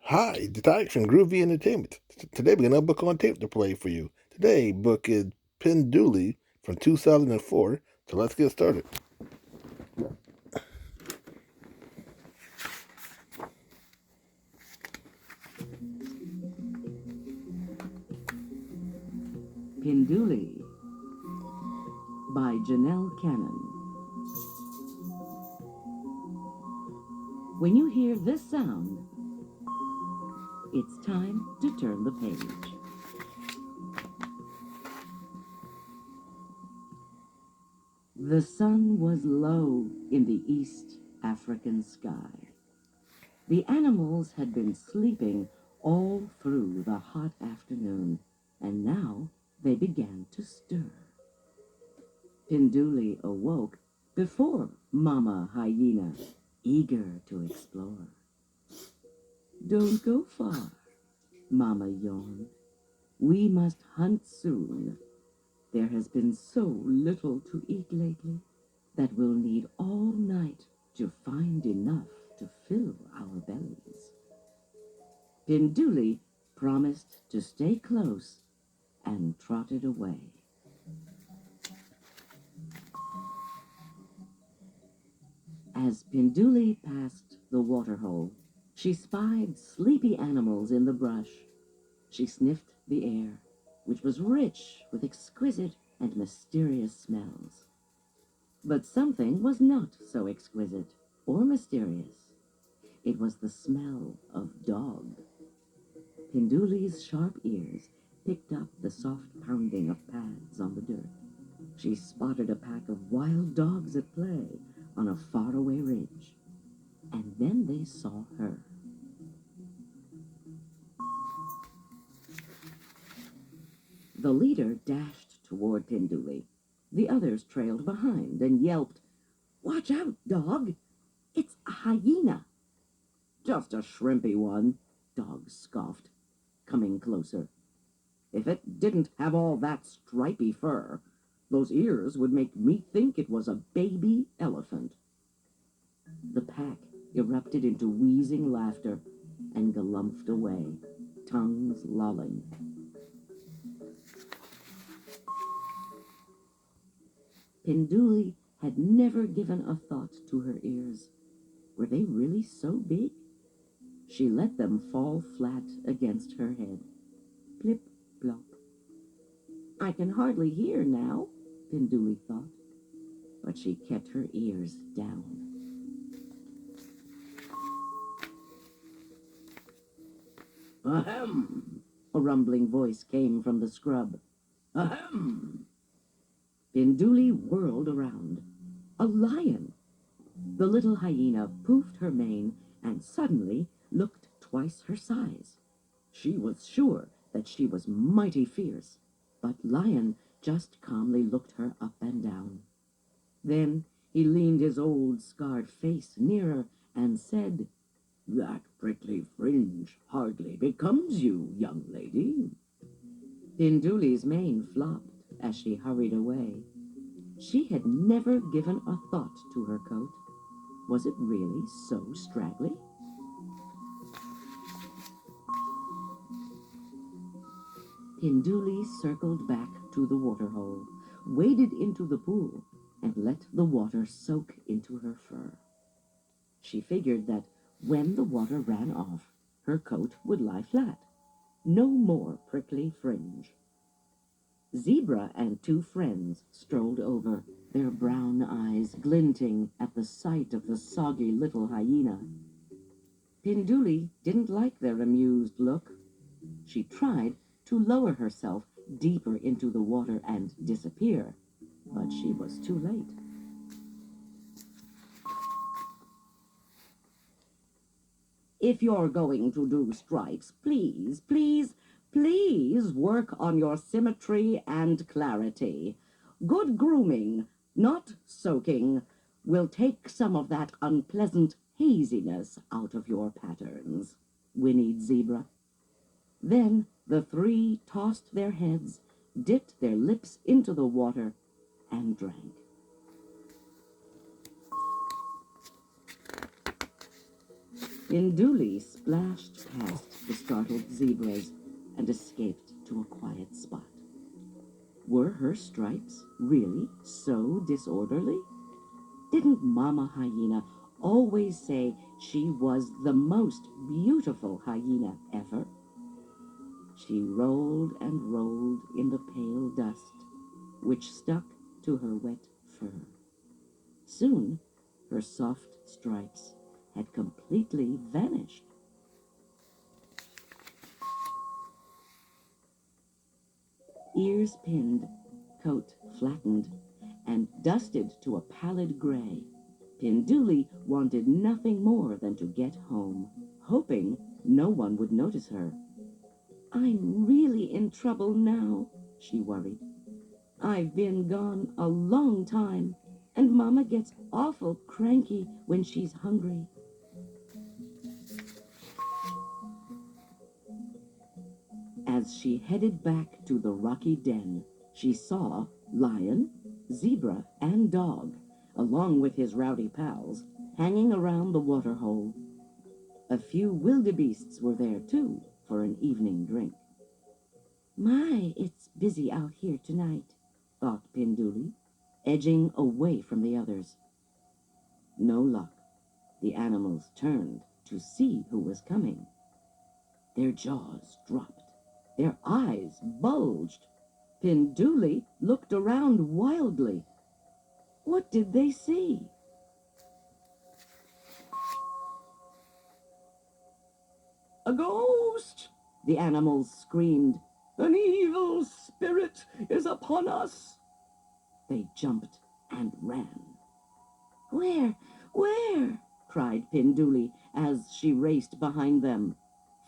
Hi, it's Alex from Groovy Entertainment. Today we got another book on tape to play for you. Today book is Pinduli from 2004. So let's get started. Pinduli by Janelle Cannon. When you hear this sound, it's time to turn the page. The sun was low in the East African sky. The animals had been sleeping all through the hot afternoon, and now they began to stir. Pinduli awoke before Mama Hyena, eager to explore. Don't go far, Mama yawned. We must hunt soon. There has been so little to eat lately that we'll need all night to find enough to fill our bellies. Pinduli promised to stay close and trotted away. As Pinduli passed the waterhole, she spied sleepy animals in the brush. She sniffed the air, which was rich with exquisite and mysterious smells. But something was not so exquisite or mysterious. It was the smell of dog. Pinduli's sharp ears picked up the soft pounding of pads on the dirt. She spotted a pack of wild dogs at play on a faraway ridge. And then they saw her. The leader dashed toward Pinduli. The others trailed behind and yelped, "Watch out, dog! It's a hyena!" "Just a shrimpy one," Dog scoffed, coming closer. "If it didn't have all that stripy fur, those ears would make me think it was a baby elephant." The pack erupted into wheezing laughter and galumphed away, tongues lolling. Pinduli had never given a thought to her ears. Were they really so big? She let them fall flat against her head. Plip, plop. "I can hardly hear now," Pinduli thought, but she kept her ears down. "Ahem!" A rumbling voice came from the scrub. "Ahem!" Pinduli whirled around. A lion! The little hyena poofed her mane and suddenly looked twice her size. She was sure that she was mighty fierce, but Lion just calmly looked her up and down. Then he leaned his old scarred face nearer and said, "That prickly fringe hardly becomes you, young lady." Pinduli's mane flopped as she hurried away. She had never given a thought to her coat. Was it really so straggly? Pinduli circled back to the waterhole, waded into the pool, and let the water soak into her fur. She figured that when the water ran off, her coat would lie flat. No more prickly fringe. Zebra and two friends strolled over, their brown eyes glinting at the sight of the soggy little hyena. Pinduli didn't like their amused look. She tried to lower herself deeper into the water and disappear, but she was too late. "If you're going to do stripes, please, please, please work on your symmetry and clarity. Good grooming, not soaking, will take some of that unpleasant haziness out of your patterns," whinnied Zebra. Then the three tossed their heads, dipped their lips into the water, and drank. Pinduli splashed past the startled zebras and escaped to a quiet spot. Were her stripes really so disorderly? Didn't Mama Hyena always say she was the most beautiful hyena ever? She rolled and rolled in the pale dust, which stuck to her wet fur. Soon, her soft stripes had completely vanished. Ears pinned, coat flattened, and dusted to a pallid gray, Pinduli wanted nothing more than to get home, hoping no one would notice her. I'm really in trouble now, she worried. I've been gone a long time, and Mama gets awful cranky when she's hungry. As she headed back to the rocky den, she saw lion, zebra, and dog, along with his rowdy pals, hanging around the waterhole. A few wildebeests were there, too, for an evening drink. My, it's busy out here tonight, thought Pinduli, edging away from the others. No luck. The animals turned to see who was coming. Their jaws dropped. Their eyes bulged. Pinduli looked around wildly. What did they see? A ghost! The animals screamed. An evil spirit is upon us! They jumped and ran. Where? Where? Cried Pinduli as she raced behind them.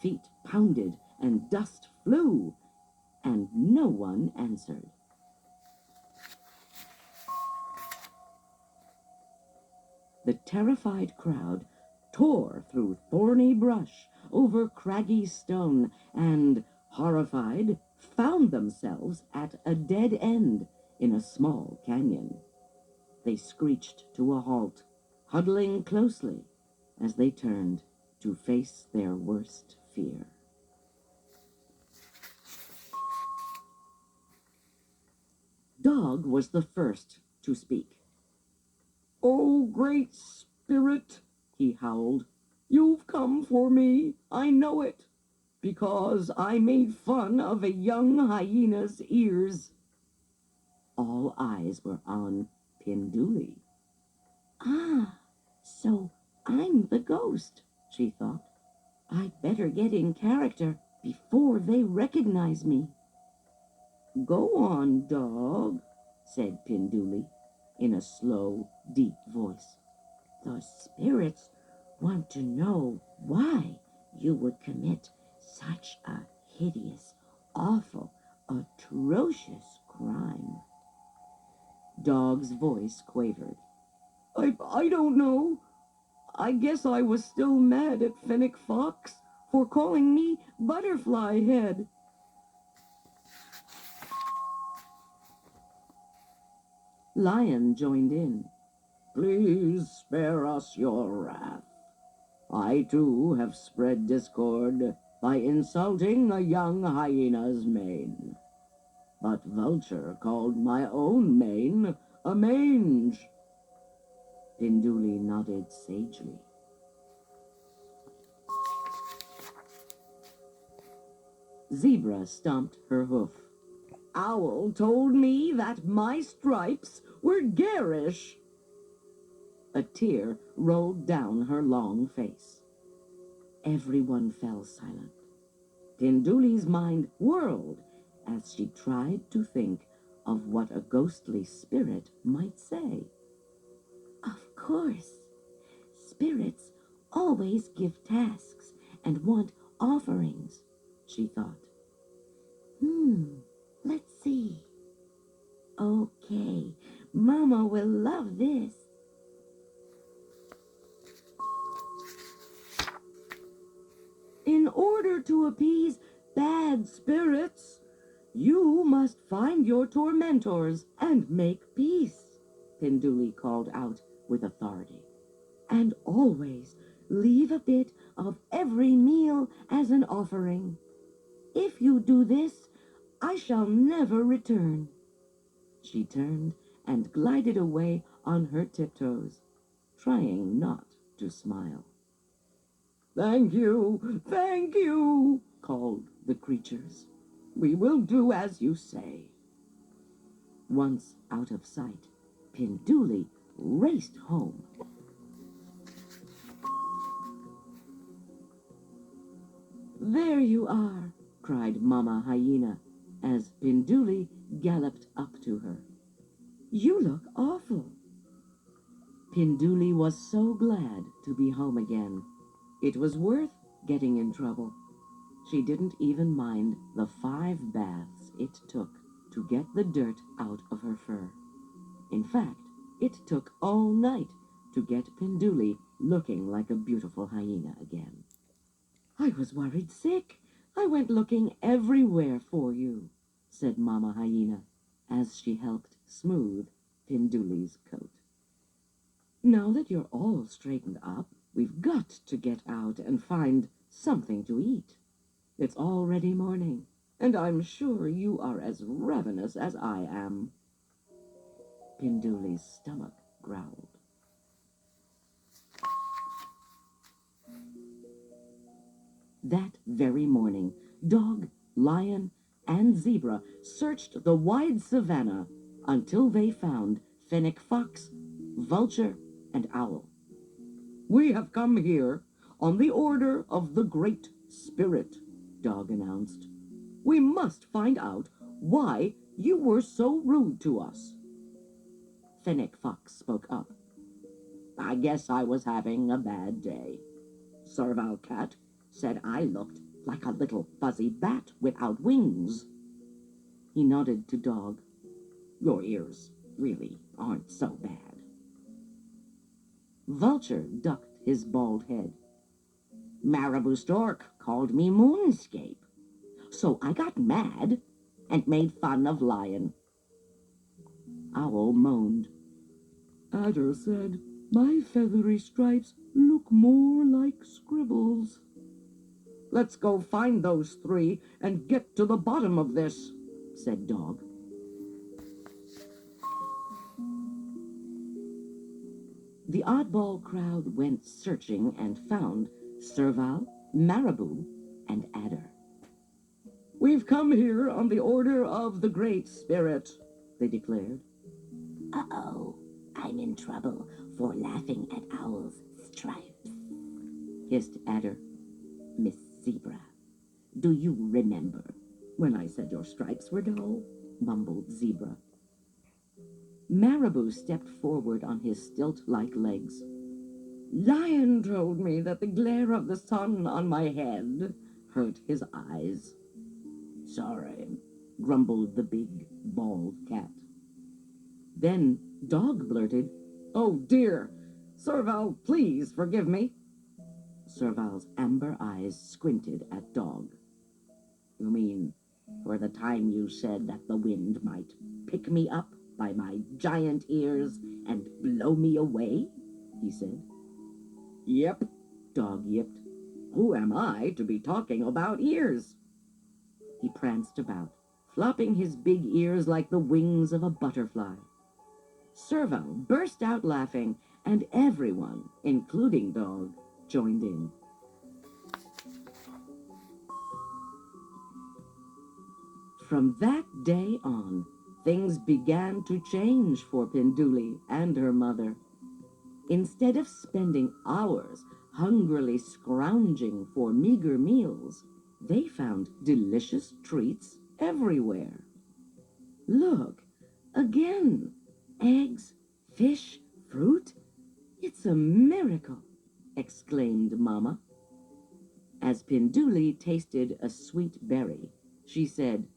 Feet pounded and dust flew, and no one answered. The terrified crowd tore through thorny brush, over craggy stone, and, horrified, found themselves at a dead end in a small canyon. They screeched to a halt, huddling closely as they turned to face their worst fear. Dog was the first to speak. "Oh, great spirit," he howled, "you've come for me, I know it, because I made fun of a young hyena's ears." All eyes were on Pinduli. Ah, so I'm the ghost, she thought. I'd better get in character before they recognize me. Go on, dog, said Pinduli in a slow, deep voice. The spirits want to know why you would commit such a hideous, awful, atrocious crime. Dog's voice quavered. I don't know. I guess I was still mad at Fennec Fox for calling me Butterfly Head. Lion joined in. Please spare us your wrath. I, too, have spread discord by insulting a young hyena's mane. But Vulture called my own mane a mange. Pinduli nodded sagely. Zebra stomped her hoof. Owl told me that my stripes were garish. A tear rolled down her long face. Everyone fell silent. Pinduli's mind whirled as she tried to think of what a ghostly spirit might say. Of course, spirits always give tasks and want offerings, she thought. Let's see. Okay, Mama will love this. In order to appease bad spirits, you must find your tormentors and make peace, Pinduli called out with authority. And always Leave a bit of every meal as an offering. If you do this, I shall never return." She turned and glided away on her tiptoes, trying not to smile. Thank you," called the creatures. "We will do as you say." Once out of sight, Pinduli raced home. "There you are," cried Mama Hyena, as Pinduli galloped up to her. "You look awful." Pinduli was so glad to be home again. It was worth getting in trouble. She didn't even mind the 5 baths it took to get the dirt out of her fur. In fact, it took all night to get Pinduli looking like a beautiful hyena again. "I was worried sick. I went looking everywhere for you," said Mama Hyena, as she helped smooth Pinduli's coat. "Now that you're all straightened up, we've got to get out and find something to eat. It's already morning, and I'm sure you are as ravenous as I am." Pinduli's stomach growled. That very morning, dog, lion, and zebra searched the wide savannah until they found fennec fox, vulture, and owl. "We have come here on the order of the Great Spirit," Dog announced. "We must find out why you were so rude to us." Fennec Fox spoke up. "I guess I was having a bad day. Serval Cat said I looked like a little fuzzy bat without wings." He nodded to Dog. "Your ears really aren't so bad." Vulture ducked his bald head. "Marabou Stork called me Moonscape, so I got mad and made fun of Lion." Owl moaned. "Adder said my feathery stripes look more like scribbles." "Let's go find those 3 and get to the bottom of this," said Dog. The oddball crowd went searching and found Serval, Marabou, and Adder. "We've come here on the order of the Great Spirit," they declared. Uh-oh, I'm in trouble for laughing at Owl's stripes," hissed Adder. "Miss Zebra, do you remember when I said your stripes were dull?" mumbled Zebra. Marabou stepped forward on his stilt-like legs. "Lion told me that the glare of the sun on my head hurt his eyes." "Sorry," grumbled the big, bald cat. Then Dog blurted, "Oh, dear! Serval, please forgive me." Serval's amber eyes squinted at Dog. "You mean for the time you said that the wind might pick me up by my giant ears and blow me away?" he said. "Yep," Dog yipped. "Who am I to be talking about ears?" He pranced about, flopping his big ears like the wings of a butterfly. Serval burst out laughing, and everyone, including Dog, joined in. From that day on, things began to change for Pinduli and her mother. Instead of spending hours hungrily scrounging for meager meals, they found delicious treats everywhere. "Look, again! Eggs, fish, fruit. It's a miracle!" exclaimed Mama. As Pinduli tasted a sweet berry, she said,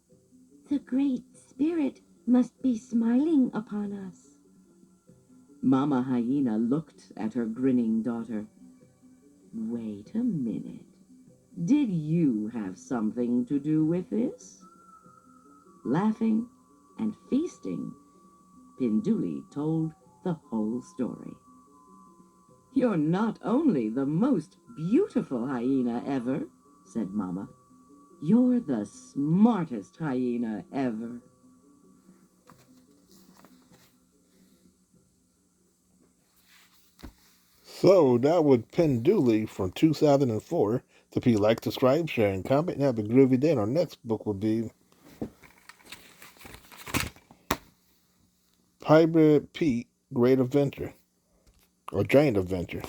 "The Great Spirit must be smiling upon us." Mama Hyena looked at her grinning daughter. "Wait a minute. Did you have something to do with this?" Laughing and feasting, Pinduli told the whole story. You're not only the most beautiful hyena ever, said Mama. You're the smartest hyena ever. So that was Pinduli from 2004. So if you like, subscribe, share, and comment, and have a groovy day. And our next book will be Hybrid Pete Great Adventure, or Giant Adventure.